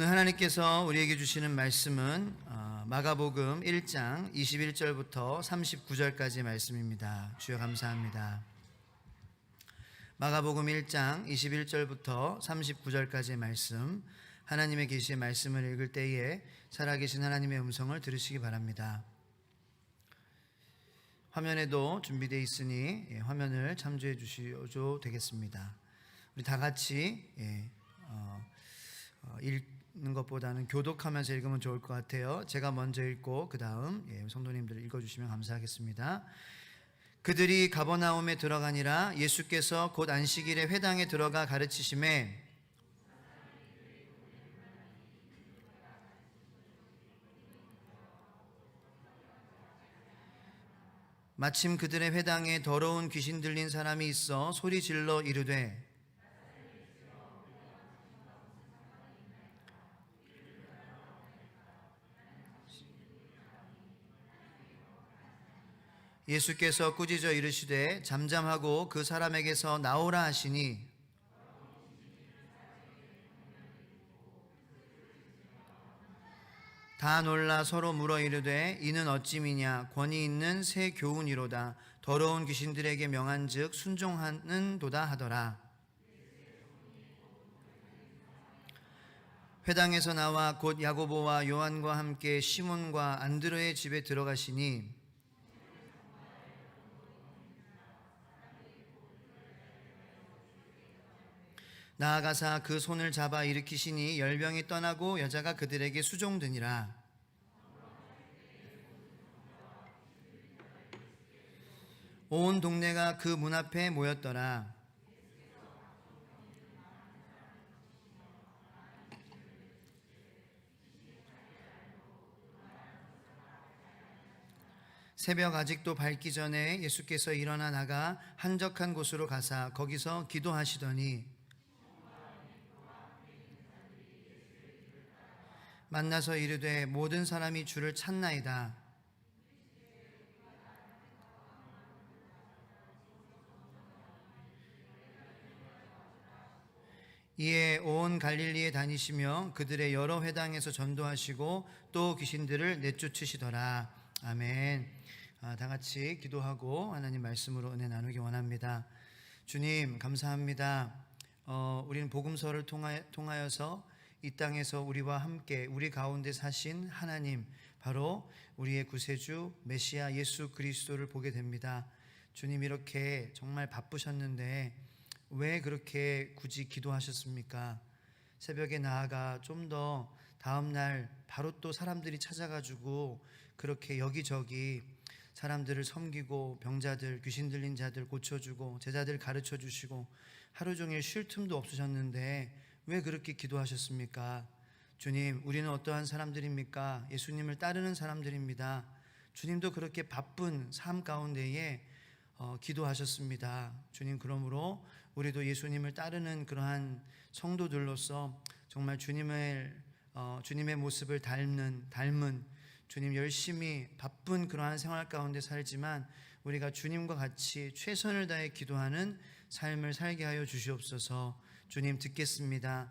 오늘 하나님께서 우리에게 주시는 말씀은 마가복음 1장 21절부터 39절까지의 말씀입니다. 주여 감사합니다. 마가복음 1장 21절부터 39절까지의 말씀, 하나님의 계시의 말씀을 읽을 때에 살아계신 하나님의 음성을 들으시기 바랍니다. 화면에도 준비되어 있으니 화면을 참조해 주셔도 되겠습니다. 우리 다 같이 읽는 것보다는 교독하면서 읽으면 좋을 것 같아요. 제가 먼저 읽고 그 다음 성도님들 읽어주시면 감사하겠습니다. 그들이 가버나움에 들어가니라. 예수께서 곧 안식일에 회당에 들어가 가르치심에 마침 그들의 회당에 더러운 귀신 들린 사람이 있어 소리 질러 이르되 예수께서 꾸짖어 이르시되 잠잠하고 그 사람에게서 나오라 하시니 다 놀라 서로 물어 이르되 이는 어찌미냐 권위 있는 새 교훈이로다. 더러운 귀신들에게 명한즉 순종하는도다 하더라. 회당에서 나와 곧 야고보와 요한과 함께 시몬과 안드레의 집에 들어가시니 나아가사 그 손을 잡아 일으키시니 열병이 떠나고 여자가 그들에게 수종드니라. 온 동네가 그 문 앞에 모였더라. 새벽 아직도 밝기 전에 예수께서 일어나 나가 한적한 곳으로 가사 거기서 기도하시더니 만나서 이르되 모든 사람이 주를 찾나이다. 이에 온 갈릴리에 다니시며 그들의 여러 회당에서 전도하시고 또 귀신들을 내쫓으시더라. 아멘. 다 같이 기도하고 하나님 말씀으로 은혜 나누기 원합니다. 주님 감사합니다. 우리는 복음서를 통하여서 이 땅에서 우리와 함께 우리 가운데 사신 하나님, 바로 우리의 구세주 메시아 예수 그리스도를 보게 됩니다. 주님 이렇게 정말 바쁘셨는데 왜 그렇게 굳이 기도하셨습니까? 새벽에 나아가 좀 더 다음날 바로 또 사람들이 찾아가지고 그렇게 여기저기 사람들을 섬기고 병자들, 귀신 들린 자들 고쳐주고 제자들 가르쳐주시고 하루 종일 쉴 틈도 없으셨는데 왜 그렇게 기도하셨습니까? 주님, 우리는 어떠한 사람들입니까? 예수님을 따르는 사람들입니다. 주님도 그렇게 바쁜 삶 가운데에 기도하셨습니다. 주님, 그러므로 우리도 예수님을 따르는 그러한 성도들로서 정말 주님의 모습을 닮은 주님 열심히 바쁜 그러한 생활 가운데 살지만 우리가 주님과 같이 최선을 다해 기도하는 삶을 살게 하여 주시옵소서. 주님 듣겠습니다.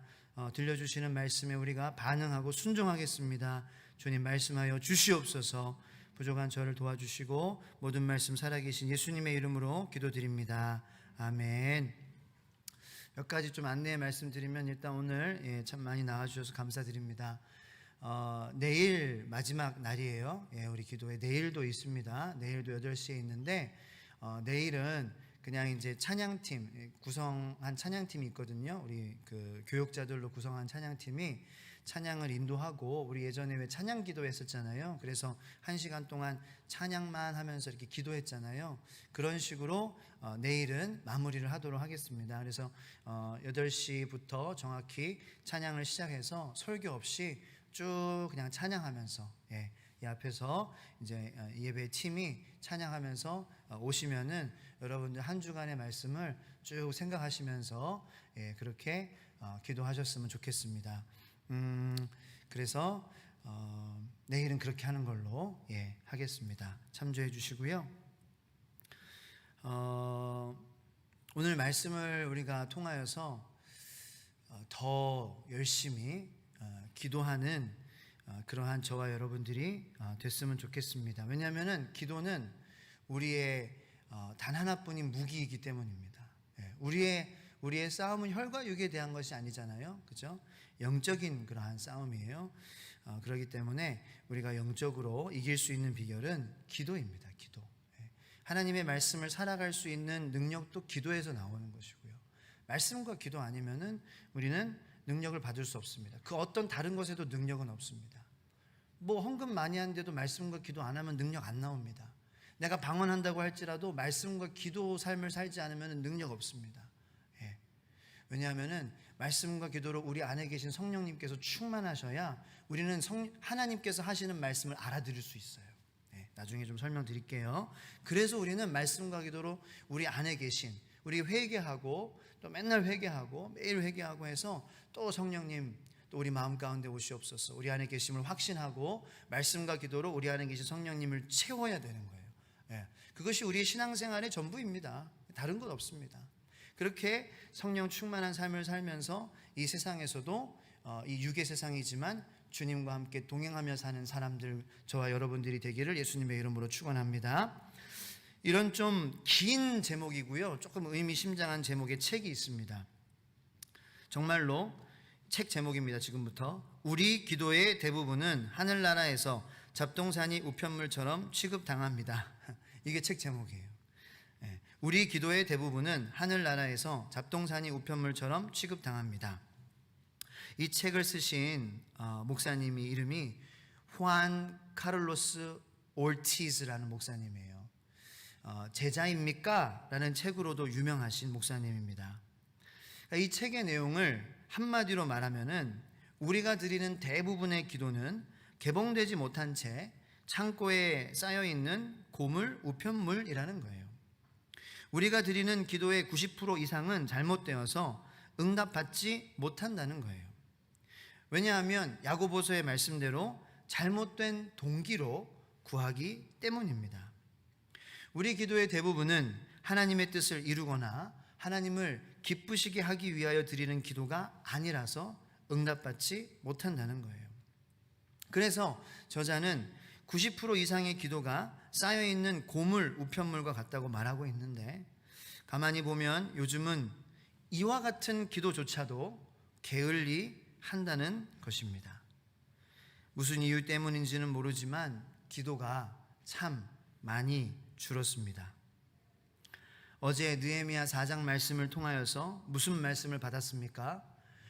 들려주시는 말씀에 우리가 반응하고 순종하겠습니다. 주님 말씀하여 주시옵소서. 부족한 저를 도와주시고 모든 말씀 살아계신 예수님의 이름으로 기도드립니다. 아멘. 몇 가지 좀 안내의 말씀드리면 일단 오늘 참 많이 나와주셔서 감사드립니다. 내일 마지막 날이에요. 우리 기도회 내일도 있습니다. 내일도 8시에 있는데 내일은 그냥 이제 찬양팀 구성한 찬양팀이 있거든요. 우리 그 교육자들로 구성한 찬양팀이 찬양을 인도하고 우리 예전에 왜 찬양 기도했었잖아요. 그래서 1시간 동안 찬양만 하면서 이렇게 기도했잖아요. 그런 식으로 내일은 마무리를 하도록 하겠습니다. 그래서 8시부터 정확히 찬양을 시작해서 설교 없이 쭉 그냥 찬양하면서 이 앞에서 이제 예배 팀이 찬양하면서 오시면은 여러분들 한 주간의 말씀을 쭉 생각하시면서 그렇게 기도하셨으면 좋겠습니다. 그래서 내일은 그렇게 하는 걸로 하겠습니다. 참조해 주시고요. 오늘 말씀을 우리가 통하여서 더 열심히 기도하는 그러한 저와 여러분들이 됐으면 좋겠습니다. 왜냐하면은 기도는 우리의 단 하나뿐인 무기이기 때문입니다. 우리의 싸움은 혈과 육에 대한 것이 아니잖아요, 그죠? 영적인 그러한 싸움이에요. 그렇기 때문에 우리가 영적으로 이길 수 있는 비결은 기도입니다. 기도. 하나님의 말씀을 살아갈 수 있는 능력도 기도에서 나오는 것이고요. 말씀과 기도 아니면은 우리는 능력을 받을 수 없습니다. 그 어떤 다른 것에도 능력은 없습니다. 뭐 헌금 많이 하는데도 말씀과 기도 안 하면 능력 안 나옵니다. 내가 방언한다고 할지라도 말씀과 기도 삶을 살지 않으면 능력 없습니다. 왜냐하면은 말씀과 기도로 우리 안에 계신 성령님께서 충만하셔야 우리는 하나님께서 하시는 말씀을 알아들을 수 있어요. 나중에 좀 설명드릴게요. 그래서 우리는 말씀과 기도로 우리 안에 계신, 우리 회개하고 또 맨날 회개하고 매일 회개하고 해서 또 성령님 또 우리 마음 가운데 오시옵소서, 우리 안에 계심을 확신하고 말씀과 기도로 우리 안에 계신 성령님을 채워야 되는 거예요. 그것이 우리의 신앙생활의 전부입니다. 다른 것 없습니다. 그렇게 성령 충만한 삶을 살면서 이 세상에서도 이 육의 세상이지만 주님과 함께 동행하며 사는 사람들, 저와 여러분들이 되기를 예수님의 이름으로 축원합니다. 이런 좀 긴 제목이고요, 조금 의미심장한 제목의 책이 있습니다. 정말로 책 제목입니다. 지금부터 우리 기도의 대부분은 하늘나라에서 잡동사니 우편물처럼 취급당합니다. 이게 책 제목이에요. 우리 기도의 대부분은 하늘나라에서 잡동사니 우편물처럼 취급당합니다. 이 책을 쓰신 목사님이 이름이 후안 카를로스 올티즈라는 목사님이에요. 제자입니까? 라는 책으로도 유명하신 목사님입니다. 이 책의 내용을 한마디로 말하면은 우리가 드리는 대부분의 기도는 개봉되지 못한 채 창고에 쌓여있는 고물, 우편물이라는 거예요. 우리가 드리는 기도의 90% 이상은 잘못되어서 응답받지 못한다는 거예요. 왜냐하면 야고보서의 말씀대로 잘못된 동기로 구하기 때문입니다. 우리 기도의 대부분은 하나님의 뜻을 이루거나 하나님을 기쁘시게 하기 위하여 드리는 기도가 아니라서 응답받지 못한다는 거예요. 그래서 저자는 90% 이상의 기도가 쌓여있는 고물, 우편물과 같다고 말하고 있는데, 가만히 보면 요즘은 이와 같은 기도조차도 게을리 한다는 것입니다. 무슨 이유 때문인지는 모르지만 기도가 참 많이 줄었습니다. 어제 느헤미야 4장 말씀을 통하여서 무슨 말씀을 받았습니까?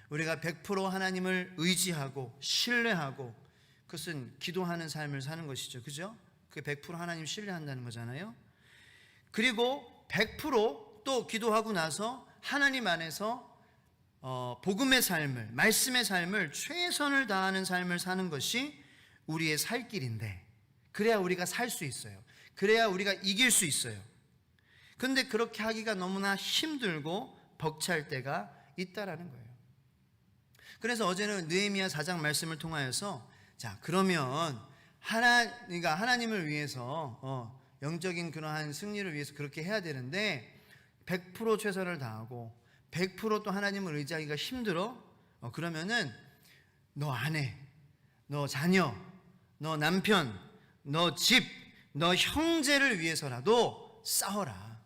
우리가 100% 하나님을 의지하고 신뢰하고, 그것은 기도하는 삶을 사는 것이죠. 그죠? 그 100% 하나님 신뢰한다는 거잖아요. 그리고 100% 기도하고 나서 하나님 안에서 복음의 삶을, 말씀의 삶을, 최선을 다하는 삶을 사는 것이 우리의 살 길인데, 그래야 우리가 살 수 있어요. 그래야 우리가 이길 수 있어요. 그런데 그렇게 하기가 너무나 힘들고 벅찰 때가 있다라는 거예요. 그래서 어제는 느헤미야 4장 말씀을 통하여서, 자, 그러면 그러니까 하나님을 위해서 영적인 그러한 승리를 위해서 그렇게 해야 되는데 100% 최선을 다하고 100% 또 하나님을 의지하기가 힘들어? 그러면은 너 아내, 너 자녀, 너 남편, 너 집, 너 형제를 위해서라도 싸워라.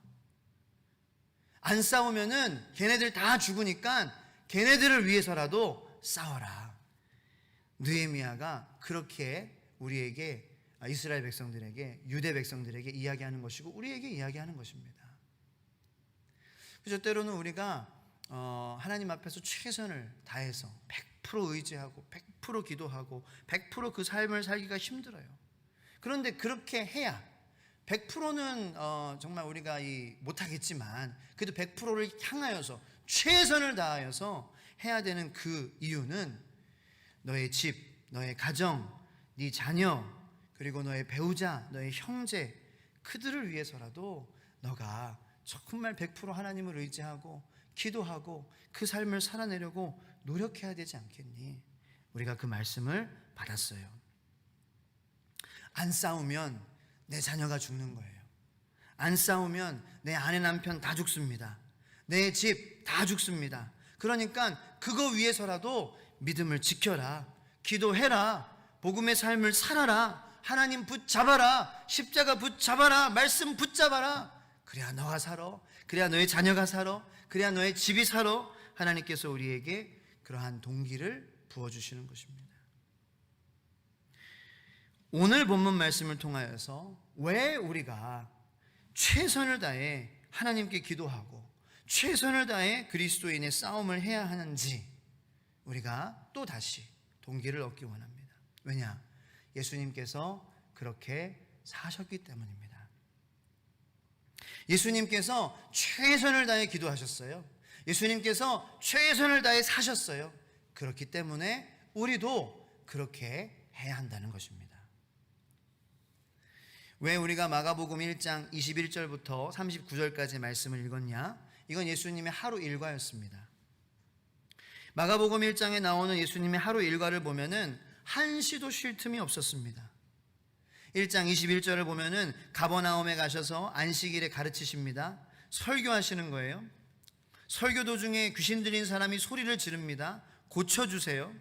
안 싸우면은 걔네들 다 죽으니까 걔네들을 위해서라도 싸워라. 느헤미야가 그렇게 우리에게, 이스라엘 백성들에게, 유대 백성들에게 이야기하는 것이고 우리에게 이야기하는 것입니다. 그래서 때로는 우리가 하나님 앞에서 최선을 다해서 100% 의지하고 100% 기도하고 100% 그 삶을 살기가 힘들어요. 그런데 그렇게 해야 100%는 정말 우리가 못하겠지만 그래도 100%를 향하여서 최선을 다하여서 해야 되는 그 이유는 너의 집, 너의 가정, 네 자녀, 그리고 너의 배우자, 너의 형제, 그들을 위해서라도 너가 정말 100% 하나님을 의지하고 기도하고 그 삶을 살아내려고 노력해야 되지 않겠니? 우리가 그 말씀을 받았어요. 안 싸우면 내 자녀가 죽는 거예요. 안 싸우면 내 아내 남편 다 죽습니다. 내 집 다 죽습니다. 그러니까 그거 위해서라도 믿음을 지켜라. 기도해라. 복음의 삶을 살아라. 하나님 붙잡아라. 십자가 붙잡아라. 말씀 붙잡아라. 그래야 너가 살아. 그래야 너의 자녀가 살아. 그래야 너의 집이 살아. 하나님께서 우리에게 그러한 동기를 부어주시는 것입니다. 오늘 본문 말씀을 통하여서 왜 우리가 최선을 다해 하나님께 기도하고 최선을 다해 그리스도인의 싸움을 해야 하는지 우리가 또 다시 동기를 얻기 원합니다. 왜냐? 예수님께서 그렇게 사셨기 때문입니다. 예수님께서 최선을 다해 기도하셨어요. 예수님께서 최선을 다해 사셨어요. 그렇기 때문에 우리도 그렇게 해야 한다는 것입니다. 왜 우리가 마가복음 1장 21절부터 39절까지 말씀을 읽었냐? 이건 예수님의 하루 일과였습니다. 마가복음 1장에 나오는 예수님의 하루 일과를 보면은 한시도 쉴 틈이 없었습니다. 1장 21절을 보면은 가버나움에 가셔서 안식일에 가르치십니다. 설교하시는 거예요. 설교 도중에 귀신 들린 사람이 소리를 지릅니다. 고쳐주세요.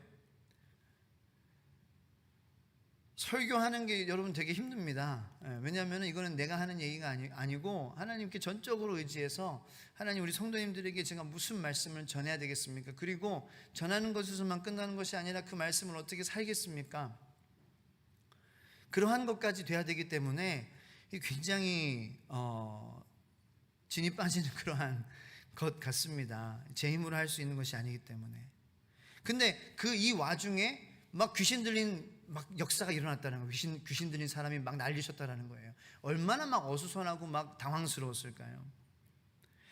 설교하는 게 여러분 되게 힘듭니다. 왜냐하면 이거는 내가 하는 얘기가 아니고 하나님께 전적으로 의지해서 하나님 우리 성도님들에게 제가 무슨 말씀을 전해야 되겠습니까? 그리고 전하는 것에서만 끝나는 것이 아니라 그 말씀을 어떻게 살겠습니까? 그러한 것까지 돼야 되기 때문에 굉장히 진이 빠지는 그러한 것 같습니다. 제 힘으로 할 수 있는 것이 아니기 때문에. 근데 그 이 와중에 막 귀신 들린 막 역사가 일어났다는 거예요. 귀신 들린 사람이 막 난리셨다라는 거예요. 얼마나 막 어수선하고 막 당황스러웠을까요?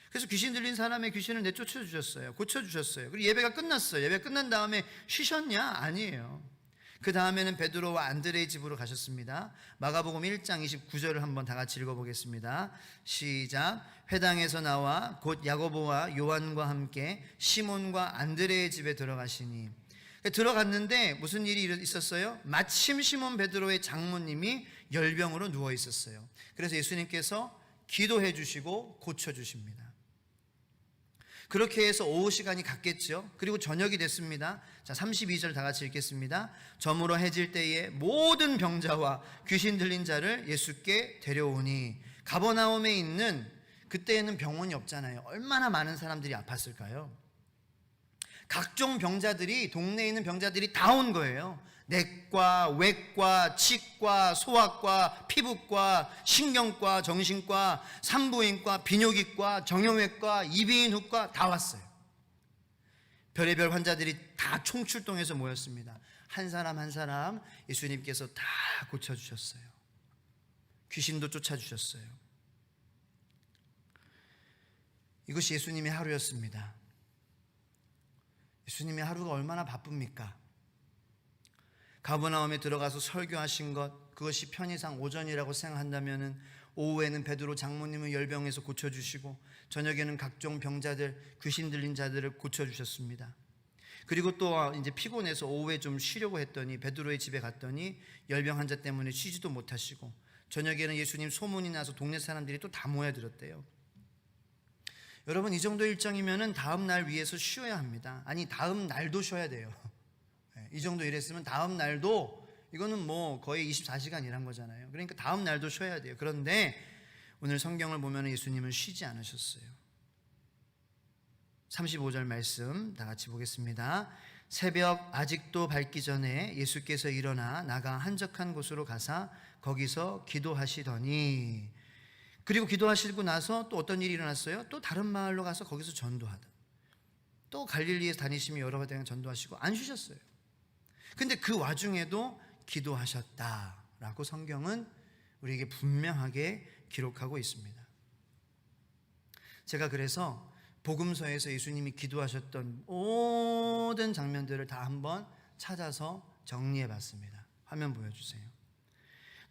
그래서 귀신 들린 사람의 귀신을 내쫓아 주셨어요. 고쳐 주셨어요. 그리고 예배가 끝났어요. 예배 끝난 다음에 쉬셨냐? 아니에요. 그 다음에는 베드로와 안드레의 집으로 가셨습니다. 마가복음 1장 29절을 한번 다 같이 읽어보겠습니다. 시작. 회당에서 나와 곧 야고보와 요한과 함께 시몬과 안드레의 집에 들어가시니, 들어갔는데 무슨 일이 있었어요? 마침 시몬 베드로의 장모님이 열병으로 누워 있었어요. 그래서 예수님께서 기도해 주시고 고쳐 주십니다. 그렇게 해서 오후 시간이 갔겠죠. 그리고 저녁이 됐습니다. 자, 32절 다 같이 읽겠습니다. 저물어 해질 때에 모든 병자와 귀신 들린 자를 예수께 데려오니, 가버나움에 있는, 그때에는 병원이 없잖아요. 얼마나 많은 사람들이 아팠을까요? 각종 병자들이, 동네에 있는 병자들이 다 온 거예요. 내과, 외과, 치과, 소아과, 피부과, 신경과, 정신과, 산부인과, 비뇨기과, 정형외과, 이비인후과 다 왔어요. 별의별 환자들이 다 총출동해서 모였습니다. 한 사람 한 사람 예수님께서 다 고쳐주셨어요. 귀신도 쫓아주셨어요. 이것이 예수님의 하루였습니다. 예수님의 하루가 얼마나 바쁩니까? 가버나움에 들어가서 설교하신 것, 그것이 편의상 오전이라고 생각한다면 오후에는 베드로 장모님을 열병에서 고쳐주시고 저녁에는 각종 병자들, 귀신 들린 자들을 고쳐주셨습니다. 그리고 또 이제 피곤해서 오후에 좀 쉬려고 했더니 베드로의 집에 갔더니 열병 환자 때문에 쉬지도 못하시고, 저녁에는 예수님 소문이 나서 동네 사람들이 또 다 모여들었대요. 여러분, 이 정도 일정이면은 다음 날 위해서 쉬어야 합니다. 아니, 다음 날도 쉬어야 돼요. 이 정도 일했으면 다음 날도, 이거는 뭐 거의 24시간 일한 거잖아요. 그러니까 다음 날도 쉬어야 돼요. 그런데 오늘 성경을 보면 예수님은 쉬지 않으셨어요. 35절 말씀 다 같이 보겠습니다. 새벽 아직도 밝기 전에 예수께서 일어나 나가 한적한 곳으로 가사 거기서 기도하시더니, 그리고 기도하시고 나서 또 어떤 일이 일어났어요? 또 다른 마을로 가서 거기서 전도하다. 또 갈릴리에 다니시며 여러 가지 전도하시고 안 쉬셨어요. 근데 그 와중에도 기도하셨다라고 성경은 우리에게 분명하게 기록하고 있습니다. 제가 그래서 복음서에서 예수님이 기도하셨던 모든 장면들을 다 한번 찾아서 정리해 봤습니다. 화면 보여주세요.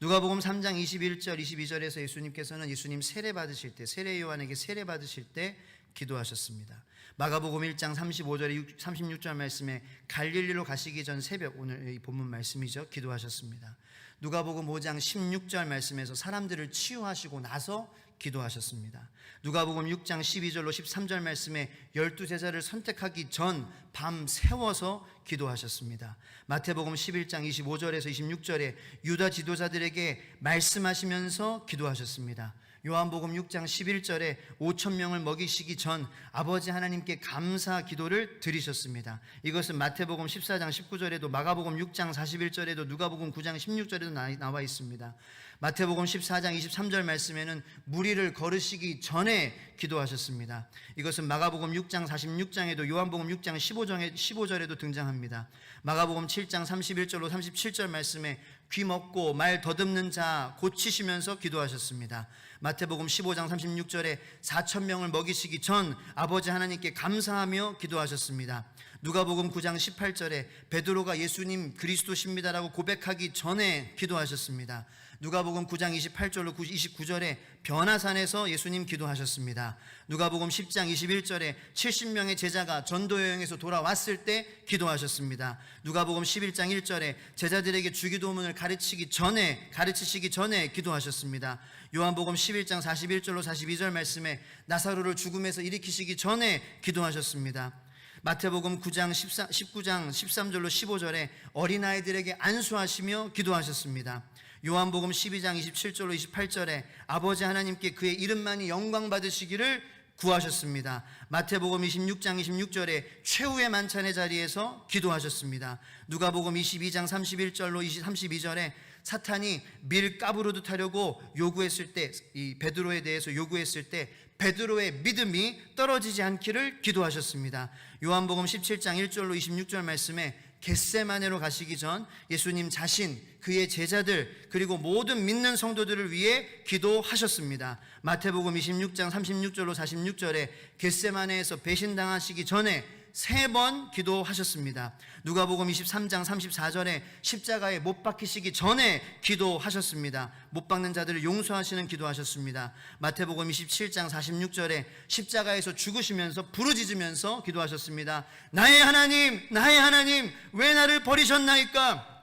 누가복음 3장 21절 22절에서 예수님께서는 예수님 세례 받으실 때, 세례 요한에게 세례 받으실 때 기도하셨습니다. 마가복음 1장 35절에 36절 말씀에 갈릴리로 가시기 전 새벽, 오늘 이 본문 말씀이죠. 기도하셨습니다. 누가복음 5장 16절 말씀에서 사람들을 치유하시고 나서 기도하셨습니다. 누가복음 6장 12절로 13절 말씀에 12제자를 선택하기 전 밤 새워서 기도하셨습니다. 마태복음 11장 25절에서 26절에 유다 지도자들에게 말씀하시면서 기도하셨습니다. 요한복음 6장 11절에 5,000명을 먹이시기 전 아버지 하나님께 감사 기도를 드리셨습니다. 이것은 마태복음 14장 19절에도 마가복음 6장 41절에도 누가복음 9장 16절에도 나와 있습니다. 마태복음 14장 23절 말씀에는 무리를 거르시기 전에 기도하셨습니다. 이것은 마가복음 6장 46장에도 요한복음 6장 15절에도 등장합니다. 마가복음 7장 31절로 37절 말씀에 귀 먹고 말 더듬는 자 고치시면서 기도하셨습니다. 마태복음 15장 36절에 4,000명을 먹이시기 전 아버지 하나님께 감사하며 기도하셨습니다. 누가복음 9장 18절에 베드로가 예수님 그리스도십니다라고 고백하기 전에 기도하셨습니다. 누가복음 9장 28절로 29절에 변화산에서 예수님 기도하셨습니다. 누가복음 10장 21절에 70명의 제자가 전도 여행에서 돌아왔을 때 기도하셨습니다. 누가복음 11장 1절에 제자들에게 주기도문을 가르치시기 전에 기도하셨습니다. 요한복음 11장 41절로 42절 말씀에 나사로를 죽음에서 일으키시기 전에 기도하셨습니다. 마태복음 9장 19장 13절로 15절에 어린아이들에게 안수하시며 기도하셨습니다. 요한복음 12장 27절로 28절에 아버지 하나님께 그의 이름만이 영광 받으시기를 구하셨습니다. 마태복음 26장 26절에 최후의 만찬의 자리에서 기도하셨습니다. 누가복음 22장 31절로 32절에 사탄이 밀 까부르듯 하려고 요구했을 때, 이 베드로에 대해서 요구했을 때 베드로의 믿음이 떨어지지 않기를 기도하셨습니다. 요한복음 17장 1절로 26절 말씀에 겟세마네로 가시기 전 예수님 자신, 그의 제자들, 그리고 모든 믿는 성도들을 위해 기도하셨습니다. 마태복음 26장 36절로 46절에 겟세마네에서 배신당하시기 전에 3번 기도하셨습니다. 누가복음 23장 34절에 십자가에 못 박히시기 전에 기도하셨습니다. 못 박는 자들을 용서하시는 기도하셨습니다. 마태복음 27장 46절에 십자가에서 죽으시면서 부르짖으면서 기도하셨습니다. 나의 하나님, 나의 하나님, 왜 나를 버리셨나이까?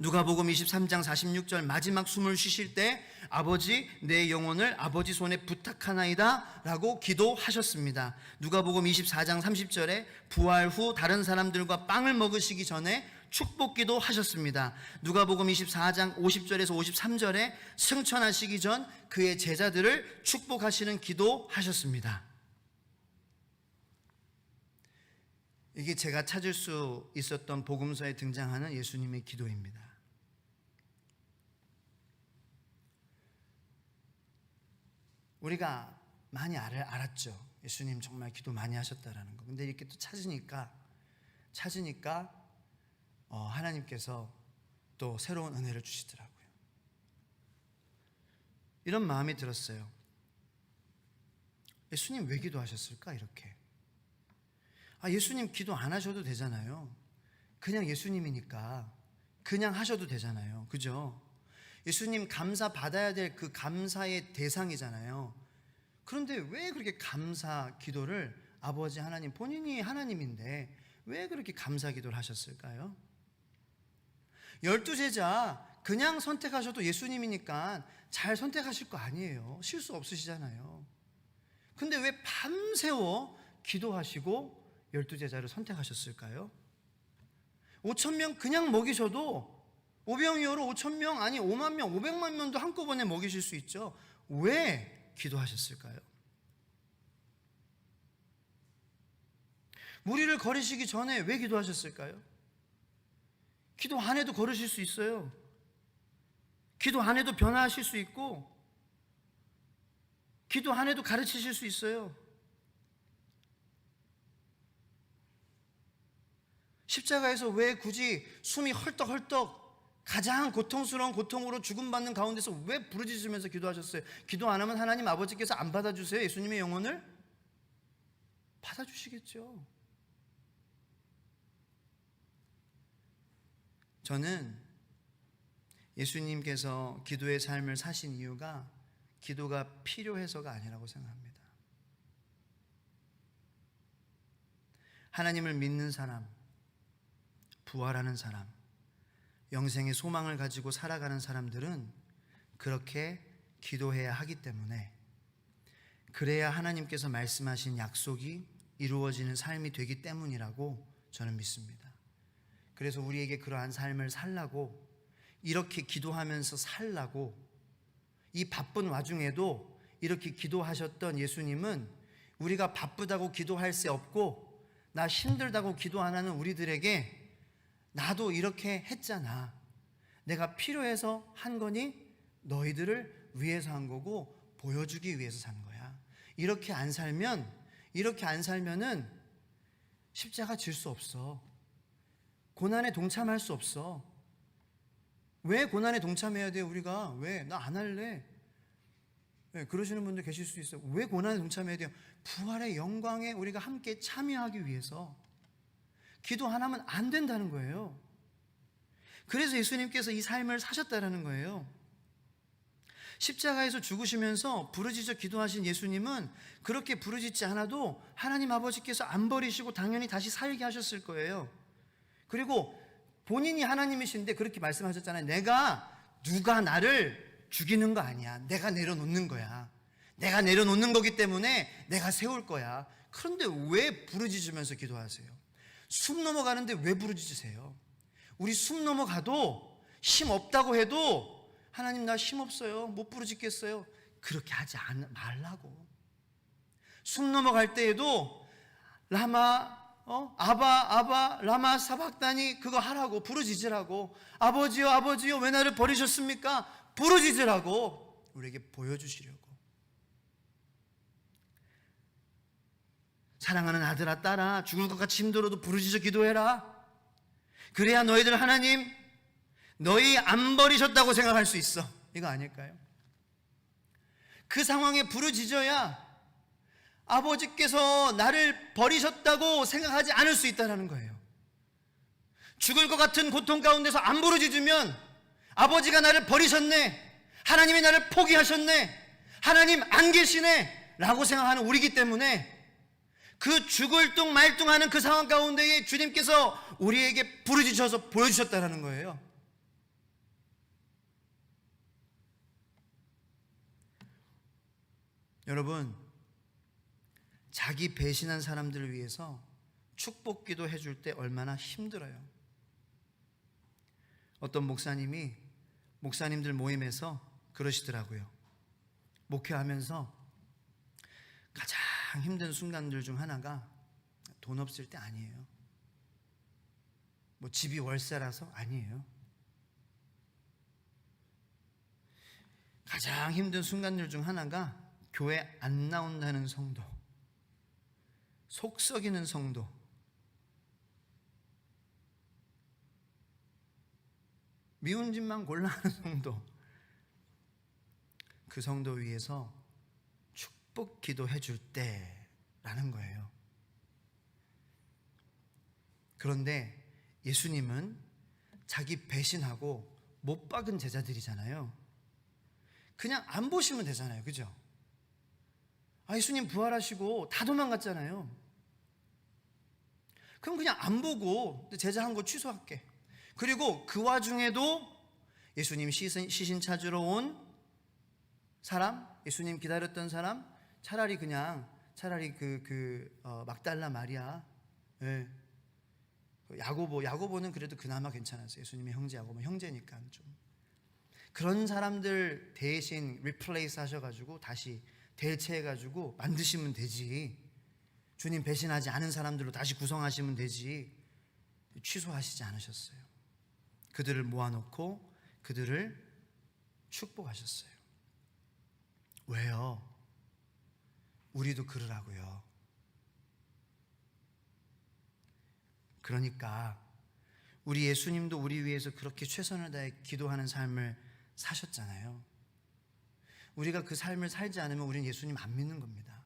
누가복음 23장 46절 마지막 숨을 쉬실 때 아버지, 내 영혼을 아버지 손에 부탁하나이다 라고 기도하셨습니다. 누가복음 24장 30절에 부활 후 다른 사람들과 빵을 먹으시기 전에 축복기도 하셨습니다. 누가복음 24장 50절에서 53절에 승천하시기 전 그의 제자들을 축복하시는 기도 하셨습니다. 이게 제가 찾을 수 있었던 복음서에 등장하는 예수님의 기도입니다. 우리가 많이 알았죠. 예수님 정말 기도 많이 하셨다라는 거. 근데 이렇게 또 찾으니까 하나님께서 또 새로운 은혜를 주시더라고요. 이런 마음이 들었어요. 예수님 왜 기도하셨을까 이렇게? 예수님 기도 안 하셔도 되잖아요. 그냥 예수님이니까 그냥 하셔도 되잖아요. 그죠? 예수님 감사 받아야 될 그 감사의 대상이잖아요. 그런데 왜 그렇게 감사 기도를 아버지 하나님, 본인이 하나님인데 왜 그렇게 감사 기도를 하셨을까요? 12제자 그냥 선택하셔도 예수님이니까 잘 선택하실 거 아니에요. 실수 없으시잖아요. 근데 왜 밤새워 기도하시고 12제자를 선택하셨을까요? 5,000명 그냥 먹이셔도 오병이어로 5,000명, 아니 5만 명, 500만 명도 한꺼번에 먹이실 수 있죠. 왜 기도하셨을까요? 무리를 거르시기 전에 왜 기도하셨을까요? 기도 안 해도 거르실 수 있어요. 기도 안 해도 변화하실 수 있고, 기도 안 해도 가르치실 수 있어요. 십자가에서 왜 굳이 숨이 헐떡헐떡 가장 고통스러운 고통으로 죽음받는 가운데서 왜 부르짖으면서 기도하셨어요? 기도 안 하면 하나님 아버지께서 안 받아주세요? 예수님의 영혼을? 받아주시겠죠. 저는 예수님께서 기도의 삶을 사신 이유가 기도가 필요해서가 아니라고 생각합니다. 하나님을 믿는 사람, 부활하는 사람, 영생의 소망을 가지고 살아가는 사람들은 그렇게 기도해야 하기 때문에, 그래야 하나님께서 말씀하신 약속이 이루어지는 삶이 되기 때문이라고 저는 믿습니다. 그래서 우리에게 그러한 삶을 살라고, 이렇게 기도하면서 살라고, 이 바쁜 와중에도 이렇게 기도하셨던 예수님은 우리가 바쁘다고 기도할 새 없고 나 힘들다고 기도 안 하는 우리들에게 나도 이렇게 했잖아, 내가 필요해서 한 거니 너희들을 위해서 한 거고 보여주기 위해서 산 거야. 이렇게 안 살면은 십자가 질 수 없어. 고난에 동참할 수 없어. 왜 고난에 동참해야 돼? 우리가 왜? 나 안 할래. 네, 그러시는 분들 계실 수 있어요. 왜 고난에 동참해야 돼요? 부활의 영광에 우리가 함께 참여하기 위해서. 기도 안 하면 안 된다는 거예요. 그래서 예수님께서 이 삶을 사셨다는 거예요. 십자가에서 죽으시면서 부르짖어 기도하신 예수님은 그렇게 부르짖지 않아도 하나님 아버지께서 안 버리시고 당연히 다시 살게 하셨을 거예요. 그리고 본인이 하나님이신데 그렇게 말씀하셨잖아요. 누가 나를 죽이는 거 아니야. 내가 내려놓는 거야. 내가 내려놓는 거기 때문에 내가 세울 거야. 그런데 왜 부르짖으면서 기도하세요? 숨 넘어가는데 왜 부르짖으세요? 우리 숨 넘어가도 힘 없다고 해도 하나님 나 힘 없어요. 못 부르짖겠어요. 그렇게 하지 말라고. 숨 넘어갈 때에도 아바 라마 사박다니 그거 하라고, 부르짖으라고. 아버지요 아버지요 왜 나를 버리셨습니까? 부르짖으라고 우리에게 보여주시려고. 사랑하는 아들아 딸아, 죽을 것 같이 힘들어도 부르짖어 기도해라. 그래야 너희들 하나님 너희 안 버리셨다고 생각할 수 있어. 이거 아닐까요? 그 상황에 부르짖어야 아버지께서 나를 버리셨다고 생각하지 않을 수 있다는 거예요. 죽을 것 같은 고통 가운데서 안 부르짖으면 아버지가 나를 버리셨네, 하나님이 나를 포기하셨네, 하나님 안 계시네 라고 생각하는 우리이기 때문에 그 죽을 둥 말둥하는 그 상황 가운데에 주님께서 우리에게 부르짖어서 보여주셨다는 거예요. 여러분, 자기 배신한 사람들을 위해서 축복기도 해줄 때 얼마나 힘들어요. 어떤 목사님이 목사님들 모임에서 그러시더라고요. 목회하면서 가장 힘든 순간들 중 하나가 돈 없을 때 아니에요. 뭐 집이 월세라서 아니에요. 가장 힘든 순간들 중 하나가 교회 안 나온다는 성도, 속 썩이는 성도, 미운 짓만 골라하는 성도, 그 성도 위해서 축복 기도해 줄 때라는 거예요. 그런데 예수님은 자기 배신하고 못 박은 제자들이잖아요. 그냥 안 보시면 되잖아요. 그죠? 예수님 부활하시고 다 도망갔잖아요. 그럼 그냥 안 보고 제자 한 거 취소할게. 그리고 그 와중에도 예수님 시신 찾으러 온 사람, 예수님 기다렸던 사람, 차라리 막달라 마리아, 예. 야고보는 그래도 그나마 괜찮았어요. 예수님의 형제 야고보, 형제니까 좀. 그런 사람들 대신 리플레이스 하셔가지고 다시 대체해가지고 만드시면 되지. 주님 배신하지 않은 사람들로 다시 구성하시면 되지. 취소하시지 않으셨어요. 그들을 모아놓고 그들을 축복하셨어요. 왜요? 우리도 그러라고요. 그러니까 우리 예수님도 우리 위해서 그렇게 최선을 다해 기도하는 삶을 사셨잖아요. 우리가 그 삶을 살지 않으면 우리는 예수님 안 믿는 겁니다.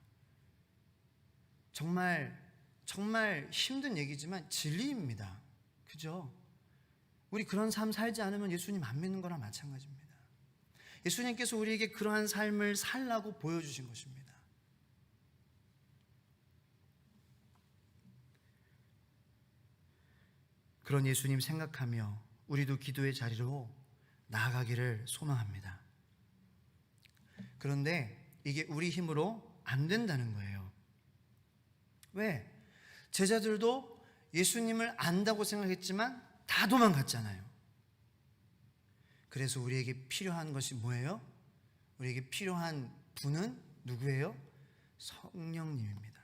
정말 힘든 얘기지만 진리입니다. 그죠? 우리 그런 삶 살지 않으면 예수님 안 믿는 거랑 마찬가지입니다. 예수님께서 우리에게 그러한 삶을 살라고 보여주신 것입니다. 그런 예수님 생각하며 우리도 기도의 자리로 나아가기를 소망합니다. 그런데 이게 우리 힘으로 안 된다는 거예요. 왜? 제자들도 예수님을 안다고 생각했지만 다 도망갔잖아요. 그래서 우리에게 필요한 것이 뭐예요? 우리에게 필요한 분은 누구예요? 성령님입니다.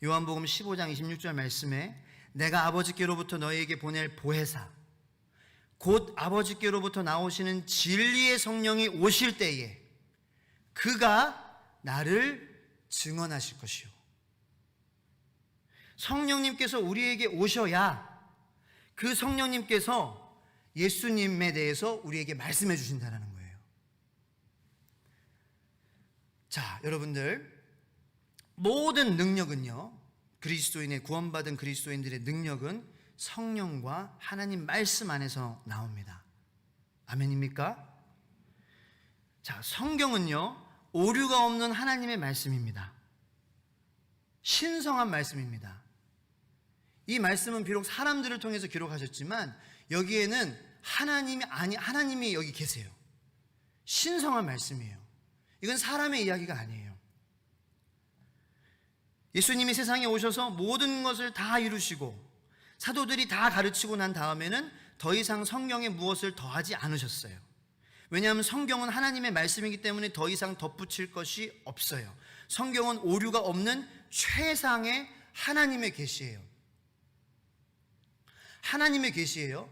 요한복음 15장 26절 말씀에 내가 아버지께로부터 너희에게 보낼 보혜사 곧 아버지께로부터 나오시는 진리의 성령이 오실 때에 그가 나를 증언하실 것이요. 성령님께서 우리에게 오셔야 그 성령님께서 예수님에 대해서 우리에게 말씀해 주신다는 거예요. 자, 여러분들, 모든 능력은요, 그리스도인의 구원받은 그리스도인들의 능력은 성령과 하나님 말씀 안에서 나옵니다. 아멘입니까? 자, 성경은요, 오류가 없는 하나님의 말씀입니다. 신성한 말씀입니다. 이 말씀은 비록 사람들을 통해서 기록하셨지만 여기에는 하나님이 여기 계세요. 신성한 말씀이에요. 이건 사람의 이야기가 아니에요. 예수님이 세상에 오셔서 모든 것을 다 이루시고 사도들이 다 가르치고 난 다음에는 더 이상 성경에 무엇을 더하지 않으셨어요. 왜냐하면 성경은 하나님의 말씀이기 때문에 더 이상 덧붙일 것이 없어요. 성경은 오류가 없는 최상의 하나님의 계시예요. 하나님의 계시예요.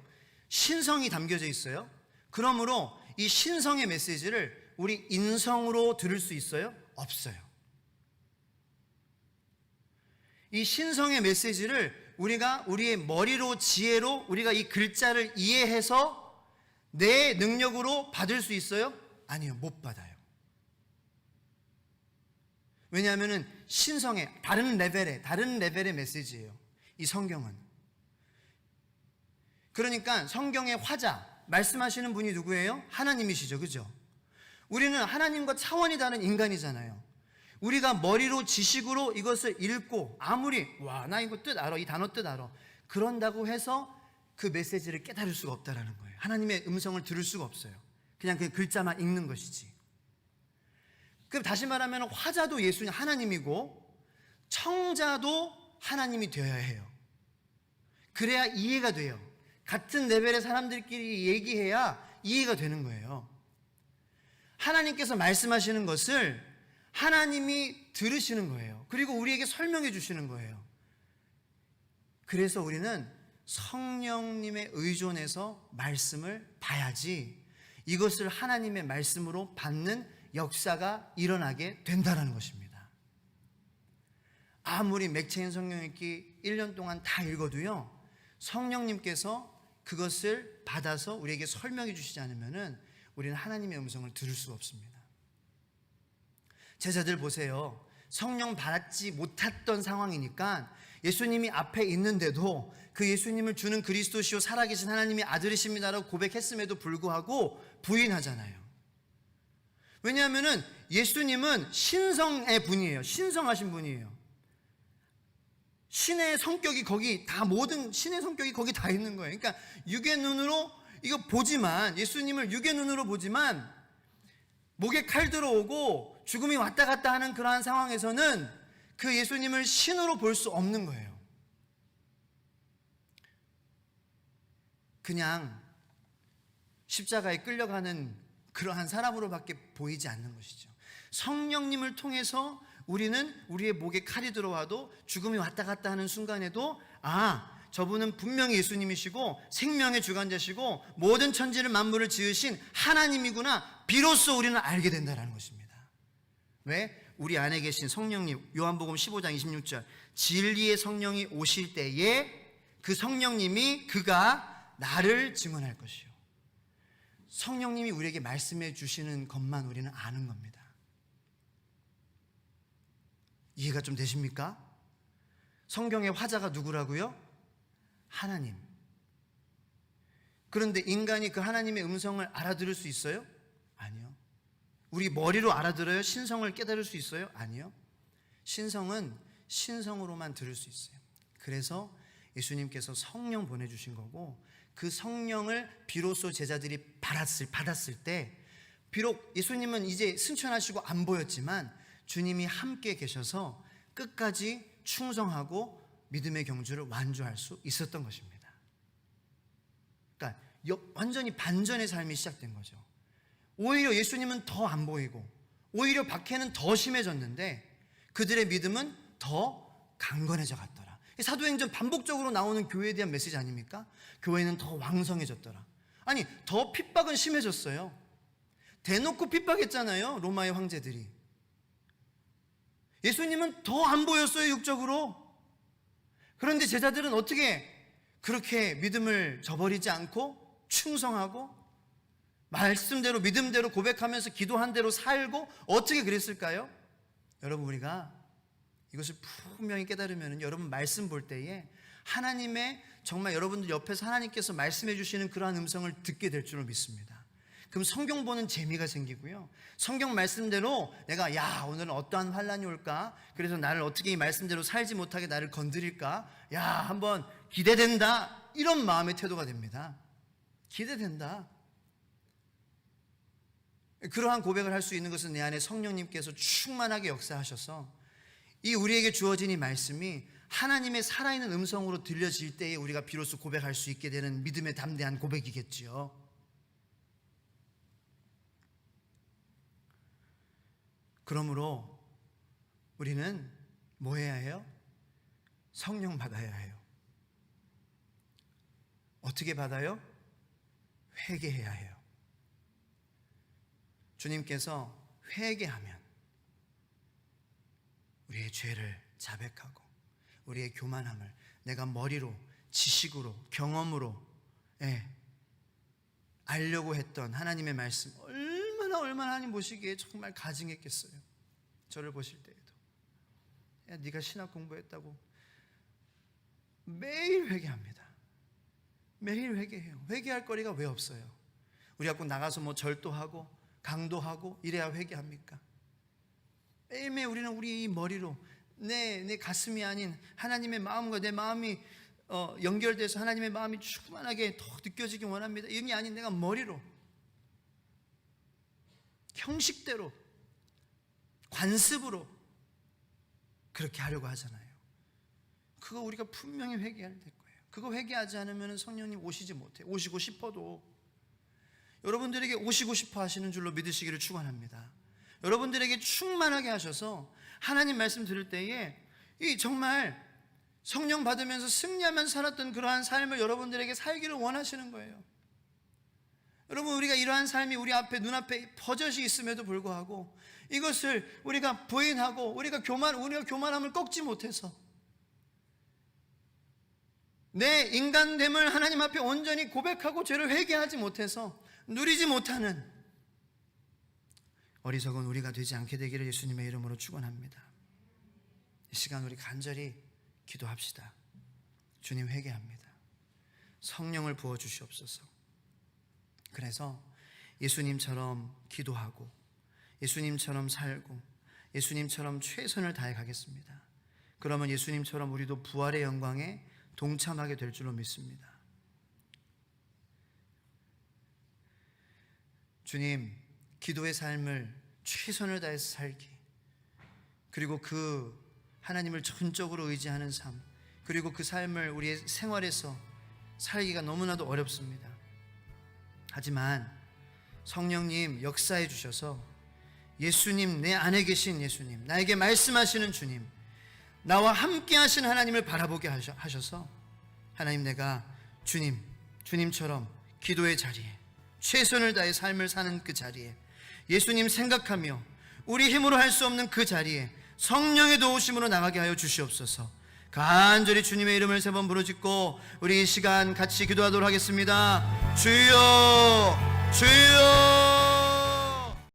신성이 담겨져 있어요. 그러므로 이 신성의 메시지를 우리 인성으로 들을 수 있어요? 없어요. 이 신성의 메시지를 우리가 우리의 머리로 지혜로 우리가 이 글자를 이해해서 내 능력으로 받을 수 있어요? 아니요, 못 받아요. 왜냐하면 신성의 다른 레벨의 메시지예요. 이 성경은. 그러니까 성경의 화자 말씀하시는 분이 누구예요? 하나님이시죠, 그죠? 우리는 하나님과 차원이 다른 인간이잖아요. 우리가 머리로 지식으로 이것을 읽고 아무리 나 이거 뜻 알아, 이 단어 뜻 알아, 그런다고 해서 그 메시지를 깨달을 수가 없다라는 거예요. 하나님의 음성을 들을 수가 없어요. 그냥 그 글자만 읽는 것이지. 그럼 다시 말하면 화자도 예수님 하나님이고 청자도 하나님이 되어야 해요. 그래야 이해가 돼요. 같은 레벨의 사람들끼리 얘기해야 이해가 되는 거예요. 하나님께서 말씀하시는 것을 하나님이 들으시는 거예요. 그리고 우리에게 설명해 주시는 거예요. 그래서 우리는 성령님에 의존해서 말씀을 봐야지 이것을 하나님의 말씀으로 받는 역사가 일어나게 된다는 것입니다. 아무리 맥체인 성경 읽기 1년 동안 다 읽어도요, 성령님께서 그것을 받아서 우리에게 설명해 주시지 않으면 우리는 하나님의 음성을 들을 수 없습니다. 제자들 보세요. 성령 받지 못했던 상황이니까 예수님이 앞에 있는데도 그 예수님을 주는 그리스도시요 살아계신 하나님의 아들이십니다라고 고백했음에도 불구하고 부인하잖아요. 왜냐하면 예수님은 신성의 분이에요. 신성하신 분이에요. 신의 성격이 거기 다, 모든 신의 성격이 거기 다 있는 거예요. 그러니까 육의 눈으로 이거 보지만, 예수님을 육의 눈으로 보지만 목에 칼 들어오고 죽음이 왔다 갔다 하는 그러한 상황에서는 그 예수님을 신으로 볼 수 없는 거예요. 그냥 십자가에 끌려가는 그러한 사람으로밖에 보이지 않는 것이죠. 성령님을 통해서 우리는 우리의 목에 칼이 들어와도 죽음이 왔다 갔다 하는 순간에도 저분은 분명히 예수님이시고 생명의 주관자시고 모든 천지를 만물을 지으신 하나님이구나, 비로소 우리는 알게 된다는 것입니다. 왜? 우리 안에 계신 성령님, 요한복음 15장 26절, 진리의 성령이 오실 때에 그 성령님이 그가 나를 증언할 것이요. 성령님이 우리에게 말씀해 주시는 것만 우리는 아는 겁니다. 이해가 좀 되십니까? 성경의 화자가 누구라고요? 하나님. 그런데 인간이 그 하나님의 음성을 알아들을 수 있어요? 아니요. 우리 머리로 알아들어요? 신성을 깨달을 수 있어요? 아니요. 신성은 신성으로만 들을 수 있어요. 그래서 예수님께서 성령 보내주신 거고, 그 성령을 비로소 제자들이 받았을 때, 비록 예수님은 이제 승천하시고 안 보였지만 주님이 함께 계셔서 끝까지 충성하고 믿음의 경주를 완주할 수 있었던 것입니다. 그러니까 완전히 반전의 삶이 시작된 거죠. 오히려 예수님은 더 안 보이고 오히려 박해는 더 심해졌는데 그들의 믿음은 더 강건해져 갔더라. 사도행전 반복적으로 나오는 교회에 대한 메시지 아닙니까? 교회는 더 왕성해졌더라. 아니, 더 핍박은 심해졌어요. 대놓고 핍박했잖아요, 로마의 황제들이. 예수님은 더 안 보였어요, 육적으로. 그런데 제자들은 어떻게 그렇게 믿음을 저버리지 않고 충성하고 말씀대로 믿음대로 고백하면서 기도한 대로 살고 어떻게 그랬을까요? 여러분, 우리가 이것을 분명히 깨달으면 여러분 말씀 볼 때에 하나님의 정말 여러분들 옆에서 하나님께서 말씀해 주시는 그러한 음성을 듣게 될 줄로 믿습니다. 그럼 성경 보는 재미가 생기고요, 성경 말씀대로 내가 오늘은 어떠한 환난이 올까, 그래서 나를 어떻게 이 말씀대로 살지 못하게 나를 건드릴까, 한번 기대된다, 이런 마음의 태도가 됩니다. 기대된다. 그러한 고백을 할 수 있는 것은 내 안에 성령님께서 충만하게 역사하셔서 이 우리에게 주어진 이 말씀이 하나님의 살아있는 음성으로 들려질 때에 우리가 비로소 고백할 수 있게 되는 믿음의 담대한 고백이겠지요. 그러므로 우리는 뭐 해야 해요? 성령 받아야 해요. 어떻게 받아요? 회개해야 해요. 주님께서 회개하면 우리의 죄를 자백하고 우리의 교만함을 내가 머리로, 지식으로, 경험으로 알려고 했던 하나님의 말씀, 얼마나 하나님 보시기에 정말 가증했겠어요. 저를 보실 때에도 네가 신학 공부했다고. 매일 회개합니다. 매일 회개해요. 회개할 거리가 왜 없어요? 우리가 꼭 나가서 뭐 절도하고 강도하고 이래야 회개합니까? 매일매일 우리는 우리 머리로 내 가슴이 아닌 하나님의 마음과 내 마음이 연결돼서 하나님의 마음이 충만하게 더 느껴지기 원합니다. 이게 아닌 내가 머리로, 형식대로, 관습으로 그렇게 하려고 하잖아요. 그거 우리가 분명히 회개해야 될 거예요. 그거 회개하지 않으면 성령님 오시지 못해요. 오시고 싶어도. 여러분들에게 오시고 싶어 하시는 줄로 믿으시기를 축원합니다. 여러분들에게 충만하게 하셔서 하나님 말씀 들을 때에 이 정말 성령 받으면서 승리하면서 살았던 그러한 삶을 여러분들에게 살기를 원하시는 거예요. 여러분, 우리가 이러한 삶이 우리 앞에 눈앞에 버젓이 있음에도 불구하고 이것을 우리가 부인하고 우리가 교만함을 꺾지 못해서 내 인간됨을 하나님 앞에 온전히 고백하고 죄를 회개하지 못해서 누리지 못하는 어리석은 우리가 되지 않게 되기를 예수님의 이름으로 축원합니다. 이 시간 우리 간절히 기도합시다. 주님, 회개합니다. 성령을 부어주시옵소서. 그래서 예수님처럼 기도하고 예수님처럼 살고 예수님처럼 최선을 다해 가겠습니다. 그러면 예수님처럼 우리도 부활의 영광에 동참하게 될 줄로 믿습니다. 주님, 기도의 삶을 최선을 다해서 살기, 그리고 그 하나님을 전적으로 의지하는 삶, 그리고 그 삶을 우리의 생활에서 살기가 너무나도 어렵습니다. 하지만 성령님 역사해 주셔서 예수님, 내 안에 계신 예수님, 나에게 말씀하시는 주님, 나와 함께 하신 하나님을 바라보게 하셔서 하나님, 내가 주님처럼 기도의 자리에 최선을 다해 삶을 사는 그 자리에 예수님 생각하며 우리 힘으로 할 수 없는 그 자리에 성령의 도우심으로 나가게 하여 주시옵소서. 간절히 주님의 이름을 3번 부르짖고 우리 이 시간 같이 기도하도록 하겠습니다. 주여, 주여.